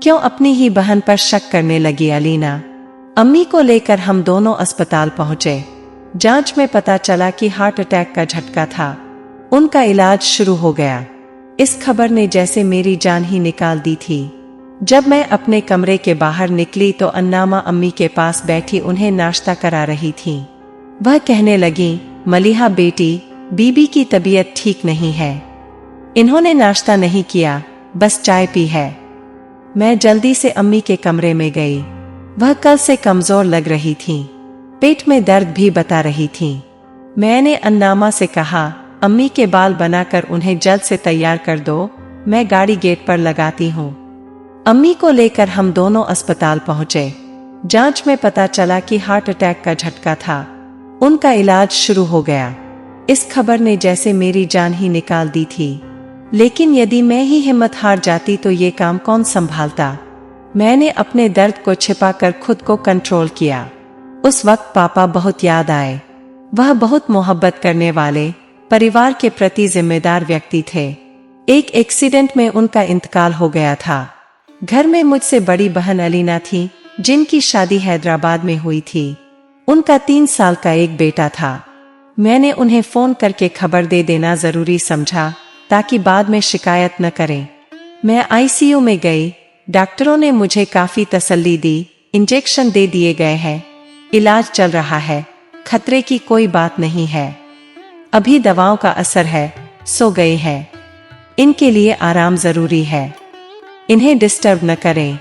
क्यों अपनी ही बहन पर शक करने लगी अलीना। अम्मी को लेकर हम दोनों अस्पताल पहुंचे। जांच में पता चला कि हार्ट अटैक का झटका था। उनका इलाज शुरू हो गया। इस खबर ने जैसे मेरी जान ही निकाल दी थी। जब मैं अपने कमरे के बाहर निकली तो अन्नामा अम्मी के पास बैठी उन्हें नाश्ता करा रही थी। वह कहने लगी, मलिहा बेटी, बीबी की तबीयत ठीक नहीं है। इन्होंने नाश्ता नहीं किया, बस चाय पी है। मैं जल्दी से अम्मी के कमरे में गई। वह कल से कमजोर लग रही थीं। पेट में दर्द भी बता रही थीं। मैंने अन्नामा से कहा, अम्मी के बाल बनाकर उन्हें जल्द से तैयार कर दो, मैं गाड़ी गेट पर लगाती हूँ। अम्मी को लेकर हम दोनों अस्पताल पहुंचे। जांच में पता चला कि हार्ट अटैक का झटका था। उनका इलाज शुरू हो गया। इस खबर ने जैसे मेरी जान ही निकाल दी थी। लेकिन यदि मैं ही हिम्मत हार जाती तो ये काम कौन संभालता। मैंने अपने दर्द को छिपाकर खुद को कंट्रोल किया। उस वक्त पापा बहुत याद आए। वह बहुत मोहब्बत करने वाले, परिवार के प्रति जिम्मेदार व्यक्ति थे। एक एक्सीडेंट में उनका इंतकाल हो गया था। घर में मुझसे बड़ी बहन अलीना थी, जिनकी शादी हैदराबाद में हुई थी। उनका 3 साल का एक बेटा था। मैंने उन्हें फोन करके खबर दे देना जरूरी समझा, ताकि बाद में शिकायत न करें। मैं आईसीयू में गई। डॉक्टरों ने मुझे काफी तसल्ली दी। इंजेक्शन दे दिए गए हैं, इलाज चल रहा है, खतरे की कोई बात नहीं है। अभी दवाओं का असर है, सो गए हैं। इनके लिए आराम जरूरी है, इन्हें डिस्टर्ब न करें।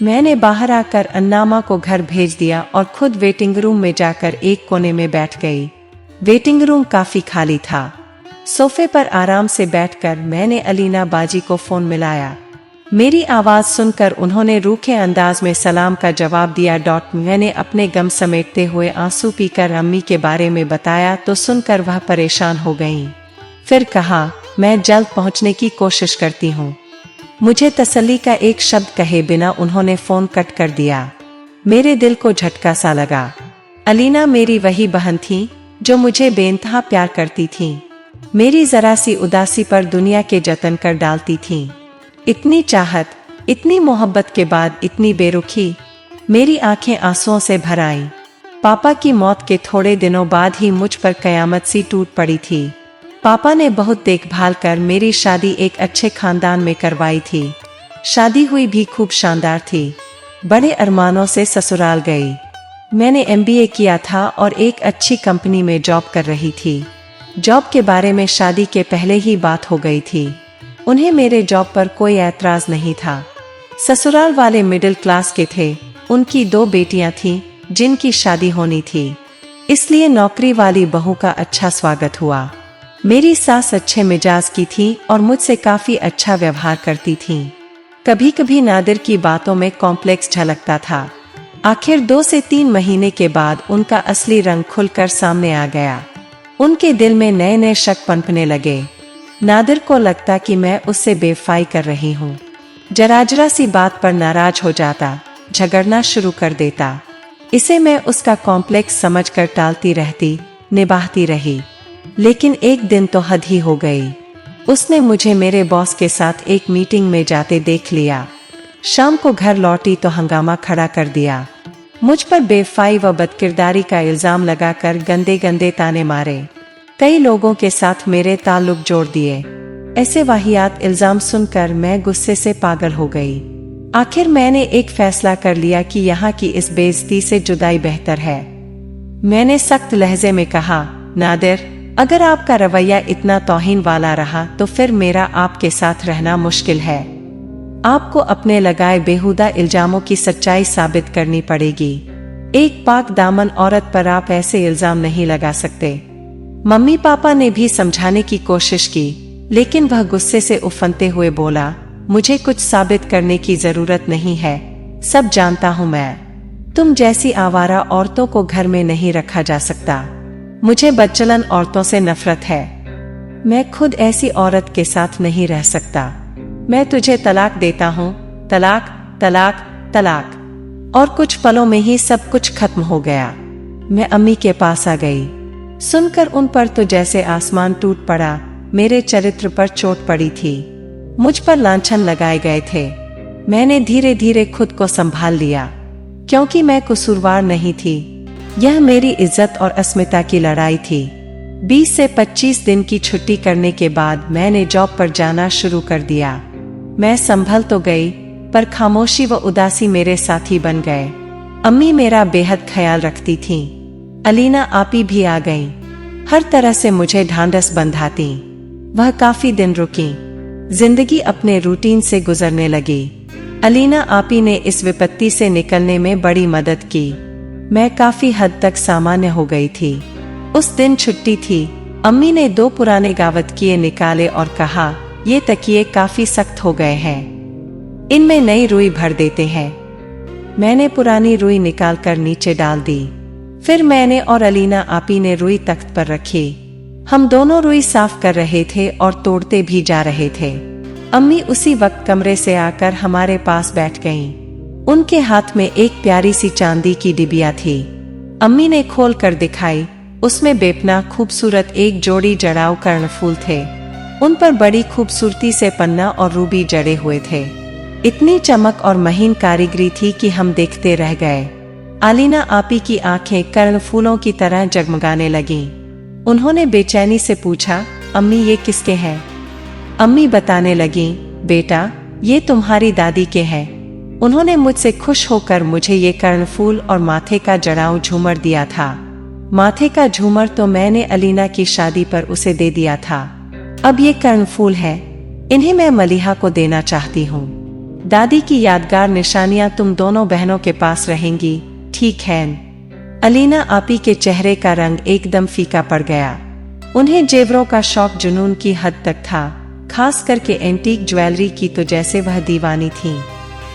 मैंने बाहर आकर अन्नामा को घर भेज दिया और खुद वेटिंग रूम में जाकर एक कोने में बैठ गई। वेटिंग रूम काफी खाली था। सोफे पर आराम से बैठकर मैंने अलीना बाजी को फोन मिलाया। मेरी आवाज सुनकर उन्होंने रूखे अंदाज में सलाम का जवाब दिया। मैंने अपने गम समेटते हुए आंसू पीकर अम्मी के बारे में बताया तो सुनकर वह परेशान हो गईं। फिर कहा, मैं जल्द पहुंचने की कोशिश करती हूँ। मुझे तसल्ली का एक शब्द कहे बिना उन्होंने फोन कट कर दिया। मेरे दिल को झटका सा लगा। अलीना मेरी वही बहन थी जो मुझे बेइंतहा प्यार करती थी। मेरी जरा सी उदासी पर दुनिया के जतन कर डालती थी। इतनी चाहत, इतनी मोहब्बत के बाद इतनी बेरुखी। मेरी आंखें आंसुओं से भर आईं। पापा की मौत के थोड़े दिनों बाद ही मुझ पर कयामत सी टूट पड़ी थी। पापा ने बहुत देखभाल कर मेरी शादी एक अच्छे खानदान में करवाई थी। शादी हुई भी खूब शानदार थी। बड़े अरमानों से ससुराल गई। मैंने एमबीए किया था और एक अच्छी कंपनी में जॉब कर रही थी। जॉब के बारे में शादी के पहले ही बात हो गई थी। उन्हें मेरे जॉब पर कोई ऐतराज नहीं था। ससुराल वाले मिडिल क्लास के थे। उनकी 2 बेटियां थीं जिनकी शादी होनी थी, इसलिए नौकरी वाली बहू का अच्छा स्वागत हुआ। मेरी सास अच्छे मिजाज की थी और मुझसे काफी अच्छा व्यवहार करती थीं। कभी कभी नादिर की बातों में कॉम्प्लेक्स झलकता था। आखिर 2 से 3 महीने के बाद उनका असली रंग खुलकर सामने आ गया। उनके दिल में नए नए शक पनपने लगे। नादिर को लगता कि मैं उससे बेवफाई कर रही हूँ। जरा सी बात पर नाराज हो जाता, झगड़ना शुरू कर देता। इसे मैं उसका कॉम्प्लेक्स समझकर टालती रहती, निभाती रही। लेकिन एक दिन तो हद ही हो गई। उसने मुझे मेरे बॉस के साथ एक मीटिंग में जाते देख लिया। शाम को घर लौटी तो हंगामा खड़ा कर दिया। मुझ पर बेवफाई व बदकिरदारी का इल्जाम लगाकर गंदे गंदे ताने मारे। कई लोगों के साथ मेरे ताल्लुक जोड़ दिए। ऐसे वाहियात इल्जाम सुनकर मैं गुस्से से पागल हो गई। आखिर मैंने एक फैसला कर लिया कि यहाँ की इस बेइज्जती से जुदाई बेहतर है। मैंने सख्त लहजे में कहा, नादिर, अगर आपका रवैया इतना तौहीन वाला रहा तो फिर मेरा आपके साथ रहना मुश्किल है। आपको अपने लगाए बेहुदा इल्जामों की सच्चाई साबित करनी पड़ेगी। एक पाक दामन औरत पर आप ऐसे इल्जाम नहीं लगा सकते। मम्मी पापा ने भी समझाने की कोशिश की, लेकिन वह गुस्से से उफनते हुए बोला, मुझे कुछ साबित करने की जरूरत नहीं है, सब जानता हूँ मैं। तुम जैसी आवारा औरतों को घर में नहीं रखा जा सकता। मुझे बदचलन औरतों से नफरत है। मैं खुद ऐसी औरत के साथ नहीं रह सकता। मैं तुझे तलाक देता हूँ, तलाक, तलाक, तलाक। और कुछ पलों में ही सब कुछ खत्म हो गया। मैं अम्मी के पास आ गई। सुनकर उन पर तो जैसे आसमान टूट पड़ा। मेरे चरित्र पर चोट पड़ी थी। मुझ पर लांछन लगाए गए थे। मैंने धीरे धीरे खुद को संभाल लिया, क्योंकि मैं कसूरवार नहीं थी। यह मेरी इज्जत और अस्मिता की लड़ाई थी। 20 से 25 दिन की छुट्टी करने के बाद मैंने जॉब पर जाना शुरू कर दिया। मैं संभल तो गई, पर खामोशी व उदासी मेरे साथी बन गए। अम्मी मेरा बेहद ख्याल रखती थीं। अलीना आपी भी आ गईं, हर तरह से मुझे ढांढस बंधाती। वह काफी दिन रुकी, जिंदगी अपने रूटीन से गुजरने लगी। अलीना आपी ने इस विपत्ति से निकलने में बड़ी मदद की। मैं काफी हद तक सामान्य हो गई थी। उस दिन छुट्टी थी। अम्मी ने 2 पुराने गावतकिए निकाले और कहा, ये तकिए काफी सख्त हो गए हैं, इनमें नई रुई भर देते हैं। मैंने पुरानी रुई निकालकर नीचे डाल दी। फिर मैंने और अलीना आपी ने रुई तख्त पर रखी। हम दोनों रुई साफ कर रहे थे और तोड़ते भी जा रहे थे। अम्मी उसी वक्त कमरे से आकर हमारे पास बैठ गईं। उनके हाथ में एक प्यारी सी चांदी की डिबिया थी। अम्मी ने खोल कर दिखाई। उसमें बेपना खूबसूरत एक जोड़ी जड़ाऊ कर्णफूल थे। उन पर बड़ी खूबसूरती से पन्ना और रूबी जड़े हुए थे। इतनी चमक और महीन कारीगरी थी कि हम देखते रह गए। अलीना आपी की आंखें कर्णफूलों की तरह जगमगाने लगीं। उन्होंने बेचैनी से पूछा, अम्मी ये किसके हैं? अम्मी बताने लगीं, बेटा ये तुम्हारी दादी के हैं। उन्होंने मुझसे खुश होकर मुझे ये कर्णफूल और माथे का जड़ाऊ झूमर दिया था। माथे का झूमर तो मैंने अलीना की शादी पर उसे दे दिया था। अब ये कर्णफूल है, इन्हें मैं मलिहा को देना चाहती हूँ। दादी की यादगार निशानियां तुम दोनों बहनों के पास रहेंगी, ठीक है? अलीना आपी के चेहरे का रंग एकदम फीका पड़ गया। उन्हें जेवरों का शौक जुनून की हद तक था, खास करके एंटीक ज्वेलरी की तो जैसे वह दीवानी थीं।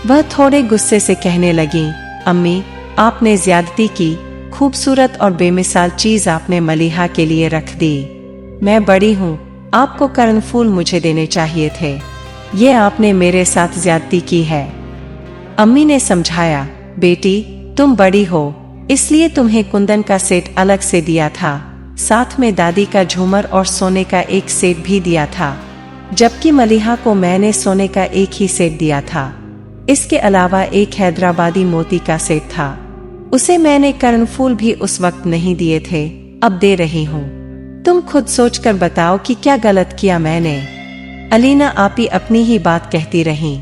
वह थोड़े गुस्से से कहने लगीं, अम्मी आपने ज्यादती की, खूबसूरत और बेमिसाल चीज आपने मलिहा के लिए रख दी। मैं बड़ी हूँ, आपको कर्णफूल मुझे देने चाहिए थे। ये आपने मेरे साथ ज्यादती की है। अम्मी ने समझाया, बेटी तुम बड़ी हो, इसलिए तुम्हें कुंदन का सेट अलग से दिया था, साथ में दादी का झूमर और सोने का एक सेट भी दिया था, जबकि मलिहा को मैंने सोने का एक ही सेट दिया था। इसके अलावा एक हैदराबादी मोती का सेट था, उसे मैंने कर्णफूल भी उस वक्त नहीं दिए थे, अब दे रही हूँ। तुम खुद सोचकर बताओ कि क्या गलत किया मैंने। अलीना आपी अपनी ही बात कहती रहीं।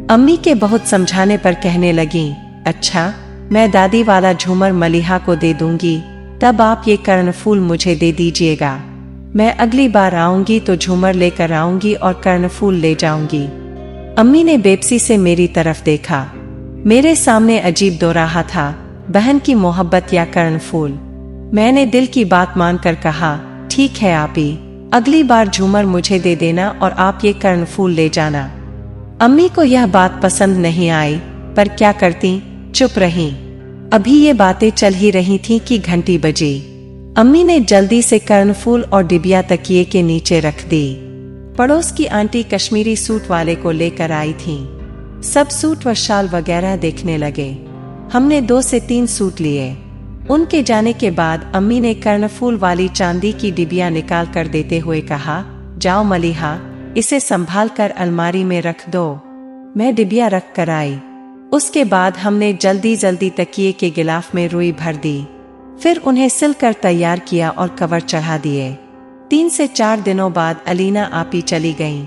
अम्मी के बहुत समझाने पर कहने लगीं, अच्छा मैं दादी वाला झूमर मलिहा को दे दूंगी, तब आप ये कर्णफूल मुझे दे दीजिएगा। मैं अगली बार आऊंगी तो झूमर लेकर आऊंगी और कर्णफूल ले जाऊंगी। अम्मी ने बेबसी से मेरी तरफ देखा। मेरे सामने अजीब दोराहा था, बहन की मोहब्बत या कर्णफूल। मैंने दिल की बात मानकर कहा, ठीक है आपी, अगली बार झूमर मुझे दे देना और आप ये कर्णफूल ले जाना। अम्मी को यह बात पसंद नहीं आई, पर क्या करती, चुप रहीं। अभी ये बातें चल ही रही थीं कि घंटी बजी। अम्मी ने जल्दी से कर्णफूल और डिबिया तकिए के नीचे रख दी। पड़ोस की आंटी कश्मीरी सूट वाले को लेकर आई थीं। सब सूट व शाल वगैरह देखने लगे। हमने 2 से 3 सूट लिए। उनके जाने के बाद अम्मी ने कर्णफूल वाली चांदी की डिबिया निकाल कर देते हुए कहा, जाओ मलिहा, इसे संभाल कर अलमारी में रख दो। मैं डिबिया रख कर आई। उसके बाद हमने जल्दी जल्दी तकिए के गिलाफ में रुई भर दी। फिर उन्हें सिलकर तैयार किया और कवर चढ़ा दिए। 3 से 4 दिनों बाद अलीना आपी चली गईं।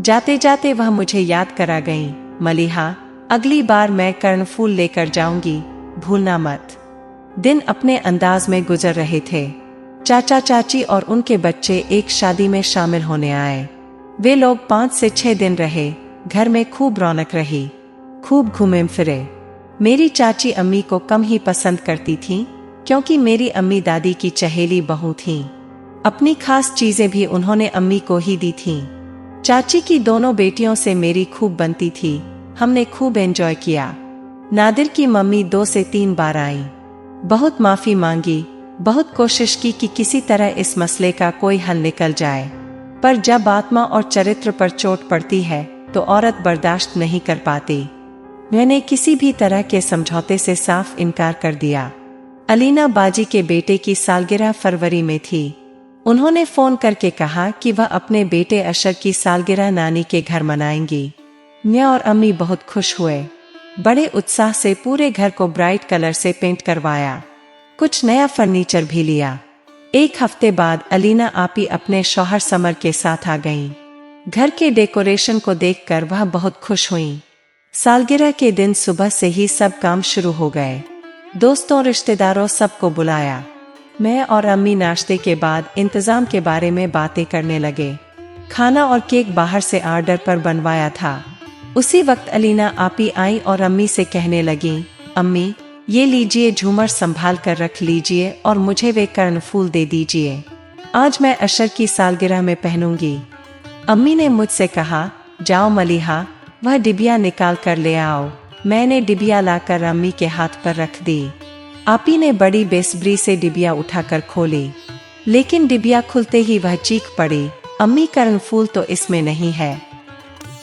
जाते जाते वह मुझे याद करा गईं, मलिहा अगली बार मैं कर्णफूल लेकर जाऊंगी, भूलना मत। दिन अपने अंदाज में गुजर रहे थे। चाचा चाची और उनके बच्चे एक शादी में शामिल होने आए। वे लोग 5 से 6 दिन रहे। घर में खूब रौनक रही, खूब घूमे फिरे। मेरी चाची अम्मी को कम ही पसंद करती थीं, क्योंकि मेरी अम्मी दादी की चहेली बहू थीं। अपनी खास चीजें भी उन्होंने अम्मी को ही दी थीं। चाची की दोनों बेटियों से मेरी खूब बनती थी। हमने खूब एंजॉय किया। नादिर की मम्मी 2 से 3 बार आईं। बहुत माफी मांगी, बहुत कोशिश की कि किसी तरह इस मसले का कोई हल निकल जाए, पर जब आत्मा और चरित्र पर चोट पड़ती है तो औरत बर्दाश्त नहीं कर पाती। मैंने किसी भी तरह के समझौते से साफ इनकार कर दिया। अलीना बाजी के बेटे की सालगिरह फरवरी में थी। उन्होंने फोन करके कहा कि वह अपने बेटे अशर की सालगिरह नानी के घर मनाएंगी। मैं और अम्मी बहुत खुश हुए। बड़े उत्साह से पूरे घर को ब्राइट कलर से पेंट करवाया, कुछ नया फर्नीचर भी लिया। एक हफ्ते बाद अलीना आपी अपने शौहर समर के साथ आ गईं। घर के डेकोरेशन को देखकर वह बहुत खुश हुईं। सालगिरह के दिन सुबह से ही सब काम शुरू हो गए। दोस्तों रिश्तेदारों सबको बुलाया। मैं और अम्मी नाश्ते के बाद इंतजाम के बारे में बातें करने लगे। खाना और केक बाहर से ऑर्डर पर बनवाया था। उसी वक्त अलीना आपी आई और अम्मी से कहने लगी, अम्मी ये लीजिए, झूमर संभाल कर रख लीजिए और मुझे वे कर्णफूल दे दीजिए, आज मैं अशर की सालगिरह में पहनूंगी। अम्मी ने मुझसे कहा, जाओ मलिहा, वह डिबिया निकाल कर ले आओ। मैंने डिबिया लाकर अम्मी के हाथ पर रख दी। आपी ने बड़ी बेसब्री से डिबिया उठाकर खोली, लेकिन डिबिया खुलते ही वह चीख पड़ी, अम्मी कर्णफूल तो इसमें नहीं है।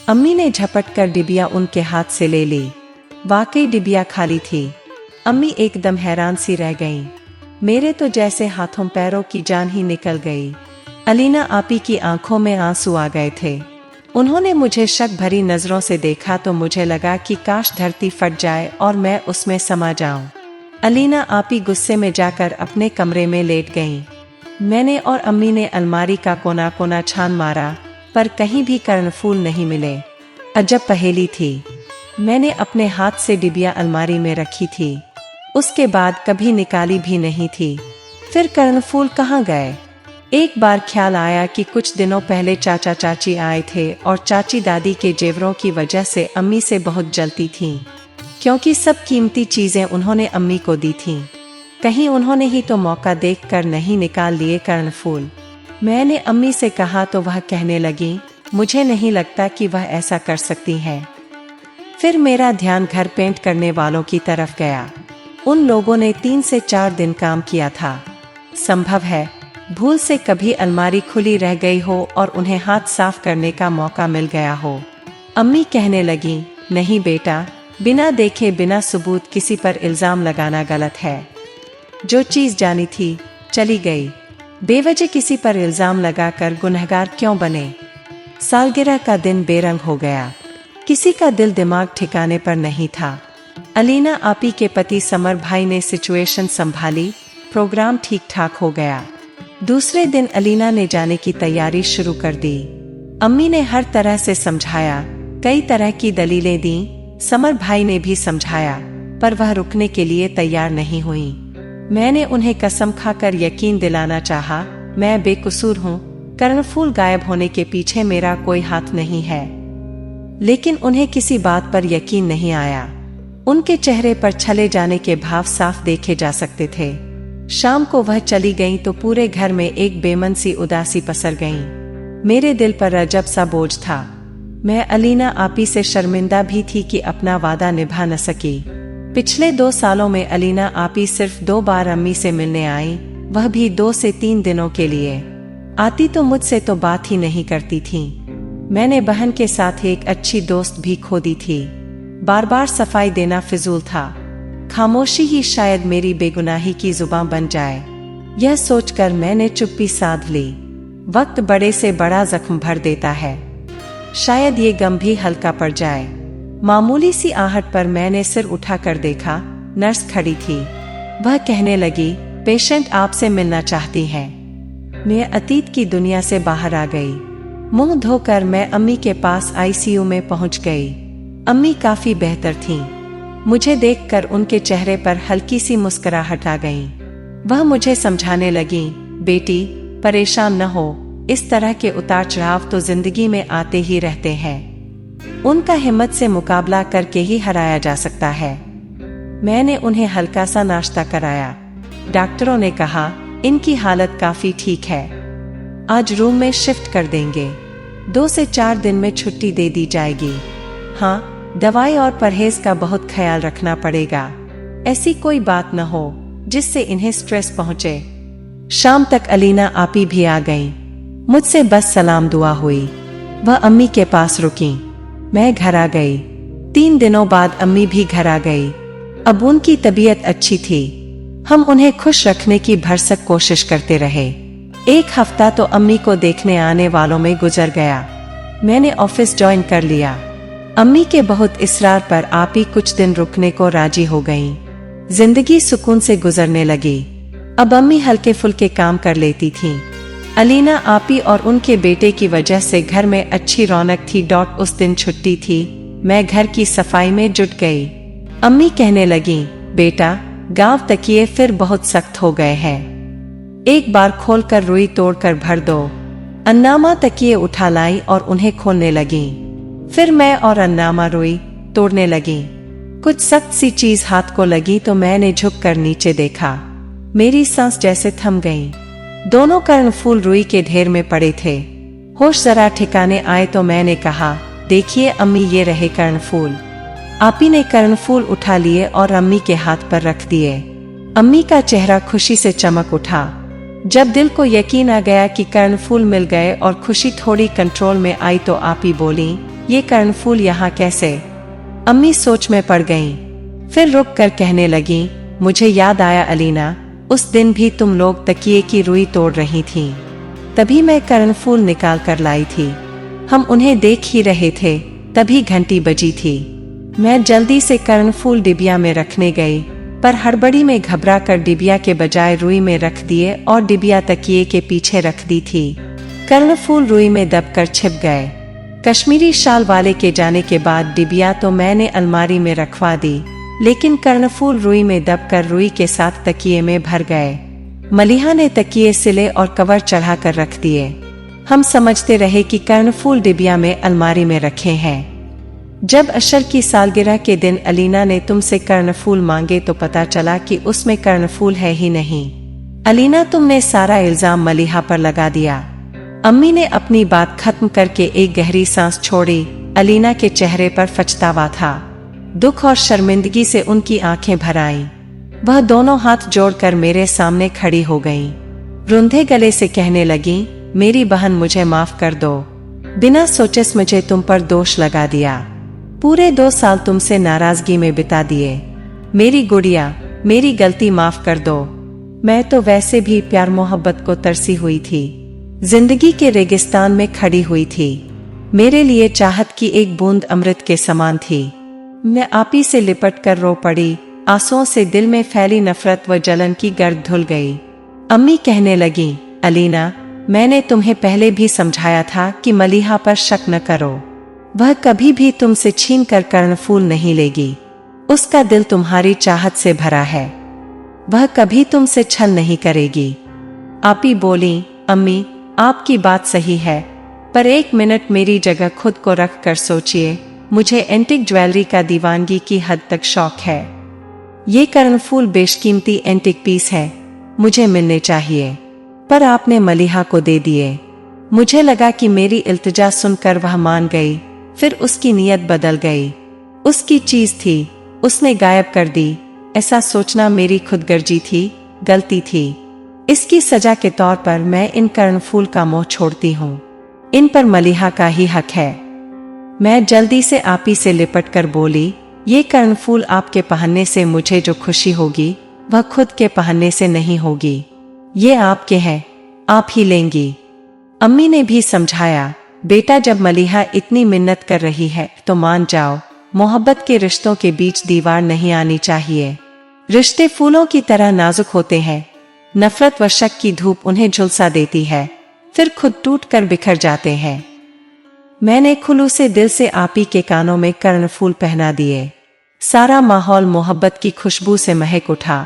अम्मी ने झपट कर डिबिया उनके हाथ से ले ली। वाकई डिबिया खाली थी। अम्मी एकदम हैरान सी रह गईं। मेरे तो जैसे हाथों पैरों की जान ही निकल गई। अलीना आपी की आंखों में आंसू आ गए थे। उन्होंने मुझे शक भरी नजरों से देखा तो मुझे लगा कि काश धरती फट जाए और मैं उसमें समा जाऊं। अलीना आपी गुस्से में जाकर अपने कमरे में लेट गईं। मैंने और अम्मी ने अलमारी का कोना कोना छान मारा, पर कहीं भी कर्णफूल नहीं मिले। अजब पहेली थी। मैंने अपने हाथ से डिबिया अलमारी में रखी थी, उसके बाद कभी निकाली भी नहीं थी। फिर कर्णफूल कहाँ गए? एक बार ख्याल आया कि कुछ दिनों पहले चाचा चाची आए थे और चाची दादी के जेवरों की वजह से अम्मी से बहुत जलती थीं, क्योंकि सब कीमती चीजें उन्होंने अम्मी को दी थीं। कहीं उन्होंने ही तो मौका देखकर नहीं निकाल लिए कर्णफूल। मैंने अम्मी से कहा तो वह कहने लगी, मुझे नहीं लगता कि वह ऐसा कर सकती हैं। फिर मेरा ध्यान घर पेंट करने वालों की तरफ गया। उन लोगों ने 3 से 4 दिन काम किया था। संभव है भूल से कभी अलमारी खुली रह गई हो और उन्हें हाथ साफ करने का मौका मिल गया हो। अम्मी कहने लगी, नहीं बेटा, बिना देखे बिना सबूत किसी पर इल्जाम लगाना गलत है। जो चीज जानी थी चली गई। बेवजह किसी पर इल्जाम लगाकर गुनहगार क्यों बने? सालगिरह का दिन बेरंग हो गया। किसी का दिल दिमाग ठिकाने पर नहीं था। अलीना आपी के पति समर भाई ने सिचुएशन संभाली, प्रोग्राम ठीक ठाक हो गया। दूसरे दिन अलीना ने जाने की तैयारी शुरू कर दी। अम्मी ने हर तरह से समझाया, कई तरह की दलीलें दी। समर भाई ने भी समझाया, पर वह रुकने के लिए तैयार नहीं हुई। मैंने उन्हें कसम खाकर यकीन दिलाना चाहा, मैं बेकसूर हूँ, कर्णफूल गायब होने के पीछे मेरा कोई हाथ नहीं है। लेकिन उन्हें किसी बात पर यकीन नहीं आया। उनके चेहरे पर छले जाने के भाव साफ देखे जा सकते थे। शाम को वह चली गईं तो पूरे घर में एक बेमन सी उदासी पसर गईं। मेरे दिल पर अजब सा बोझ था। मैं अलीना आपी से शर्मिंदा भी थी कि अपना वादा निभा न सकी। पिछले 2 सालों में अलीना आपी सिर्फ 2 बार अम्मी से मिलने आई, वह भी 2 से 3 दिनों के लिए। आती तो मुझसे तो बात ही नहीं करती थी। मैंने बहन के साथ एक अच्छी दोस्त भी खो दी थी। बार बार सफाई देना फिजूल था। खामोशी ही शायद मेरी बेगुनाही की जुबान बन जाए। यह सोचकर मैंने चुप्पी साध ली। वक्त बड़े से बड़ा जख्म भर देता है, शायद ये गम भी हल्का पड़ जाए। मामूली सी आहट पर मैंने सिर उठाकर देखा। नर्स खड़ी थी। वह कहने लगी, पेशेंट आपसे मिलना चाहती है। मैं अतीत की दुनिया से बाहर आ गई। मुंह धोकर मैं अम्मी के पास आईसीयू में पहुंच गई। अम्मी काफी बेहतर थीं। मुझे देखकर उनके चेहरे पर हल्की सी मुस्कुराहट आ गई। वह मुझे समझाने लगी, बेटी परेशान न हो, इस तरह के उतार चढ़ाव तो जिंदगी में आते ही रहते हैं। उनका हिम्मत से मुकाबला करके ही हराया जा सकता है। मैंने उन्हें हल्का सा नाश्ता कराया। डॉक्टरों ने कहा, इनकी हालत काफी ठीक है, आज रूम में शिफ्ट कर देंगे। 2 से 4 दिन में छुट्टी दे दी जाएगी। हाँ, दवाई और परहेज का बहुत ख्याल रखना पड़ेगा। ऐसी कोई बात न हो जिससे इन्हें स्ट्रेस पहुंचे। शाम तक अलीना आपी भी आ गईं। मुझसे बस सलाम दुआ हुई। वह अम्मी के पास रुकी। मैं घर आ गई। 3 दिनों बाद अम्मी भी घर आ गई। अब उनकी तबीयत अच्छी थी। हम उन्हें खुश रखने की भरसक कोशिश करते रहे। 1 हफ्ता तो अम्मी को देखने आने वालों में गुजर गया। मैंने ऑफिस ज्वाइन कर लिया। अम्मी के बहुत इसरार पर आपी कुछ दिन रुकने को राजी हो गईं। जिंदगी सुकून से गुजरने लगी। अब अम्मी हल्के फुल्के काम कर लेती थीं। अलीना, आपी और उनके बेटे की वजह से घर में अच्छी रौनक थी। उस दिन छुट्टी थी। मैं घर की सफाई में जुट गई। अम्मी कहने लगी, बेटा, गांव तकिए फिर बहुत सख्त हो गए हैं, एक बार खोलकर रुई तोड़कर भर दो। अन्नामा तकिए उठा लाई और उन्हें खोलने लगी। फिर मैं और अन्नामा रुई तोड़ने लगी। कुछ सख्त सी चीज हाथ को लगी तो मैंने झुककर नीचे देखा। मेरी सांस जैसे थम गई। दोनों कर्णफूल रुई के ढेर में पड़े थे। होश जरा ठिकाने आए तो मैंने कहा, देखिए अम्मी, ये रहे कर्णफूल। आपी ने कर्णफूल उठा लिए और अम्मी के हाथ पर रख दिए। अम्मी का चेहरा खुशी से चमक उठा। जब दिल को यकीन आ गया कि कर्णफूल मिल गए और खुशी थोड़ी कंट्रोल में आई तो आपी बोली, ये कर्णफूल यहाँ कैसे? अम्मी सोच में पड़ गईं। फिर रुक कर कहने लगी, मुझे याद आया अलीना, उस दिन भी तुम लोग तकिए की रुई तोड़ रही थीं। तभी मैं कर्णफूल निकाल कर लाई थी। हम उन्हें देख ही रहे थे, तभी घंटी बजी थी। मैं जल्दी से कर्णफूल डिबिया में रखने गई, पर हड़बड़ी में घबरा कर डिबिया के बजाय रुई में रख दिए और डिबिया तकिए के पीछे रख दी थी। कर्णफूल रुई में दबकर छिप गए। कश्मीरी शाल वाले के जाने के बाद डिबिया तो मैंने अलमारी में रखवा दी, लेकिन कर्णफूल रुई में दबकर रुई के साथ तकिए में भर गए। मलिहा ने तकिए सिले और कवर चढ़ा कर रख दिए। हम समझते रहे कि कर्णफूल डिबिया में अलमारी में रखे हैं। जब अशर की सालगिरह के दिन अलीना ने तुमसे कर्णफूल मांगे तो पता चला कि उसमें कर्णफूल है ही नहीं। अलीना, तुमने सारा इल्जाम मलिहा पर लगा दिया। अम्मी ने अपनी बात खत्म करके एक गहरी सांस छोड़ी। अलीना के चेहरे पर पछतावा था। दुख और शर्मिंदगी से उनकी आंखें भर आईं। वह दोनों हाथ जोड़कर मेरे सामने खड़ी हो गईं। रुंधे गले से कहने लगी, मेरी बहन, मुझे माफ कर दो। बिना सोचे मुझे तुम पर दोष लगा दिया। पूरे 2 साल तुमसे नाराजगी में बिता दिए। मेरी गुड़िया, मेरी गलती माफ कर दो। मैं तो वैसे भी प्यार मोहब्बत को तरसी हुई थी। जिंदगी के रेगिस्तान में खड़ी हुई थी। मेरे लिए चाहत की एक बूंद अमृत के समान थी। मैं आपी से लिपट कर रो पड़ी। आंसुओं से दिल में फैली नफरत व जलन की गर्द धुल गई। अम्मी कहने लगी, अलीना, मैंने तुम्हें पहले भी समझाया था कि मलिहा पर शक न करो। वह कभी भी तुमसे छीन कर कर्णफूल नहीं लेगी। उसका दिल तुम्हारी चाहत से भरा है। वह कभी तुमसे छल नहीं करेगी। आपी बोली, अम्मी, आपकी बात सही है, पर 1 मिनट मेरी जगह खुद को रख कर सोचिए। मुझे एंटिक ज्वेलरी का दीवानगी की हद तक शौक है। ये कर्णफूल बेशकीमती एंटिक पीस है, मुझे मिलने चाहिए, पर आपने मलिहा को दे दिए। मुझे लगा कि मेरी इल्तिजा सुनकर वह मान गई, फिर उसकी नीयत बदल गई। उसकी चीज थी, उसने गायब कर दी। ऐसा सोचना मेरी खुदगर्जी थी, गलती थी। इसकी सजा के तौर पर मैं इन कर्णफूल का मोह छोड़ती हूँ। इन पर मलिहा का ही हक है। मैं जल्दी से आपी से लिपट कर बोली, ये कर्णफूल आपके पहनने से मुझे जो खुशी होगी वह खुद के पहनने से नहीं होगी। ये आपके हैं, आप ही लेंगी। अम्मी ने भी समझाया, बेटा, जब मलिहा इतनी मिन्नत कर रही है तो मान जाओ। मोहब्बत के रिश्तों के बीच दीवार नहीं आनी चाहिए। रिश्ते फूलों की तरह नाजुक होते हैं। नफरत व शक की धूप उन्हें झुलसा देती है, फिर खुद टूट कर बिखर जाते हैं। मैंने खुलूसे दिल से आपी के कानों में कर्णफूल पहना दिए। सारा माहौल मोहब्बत की खुशबू से महक उठा।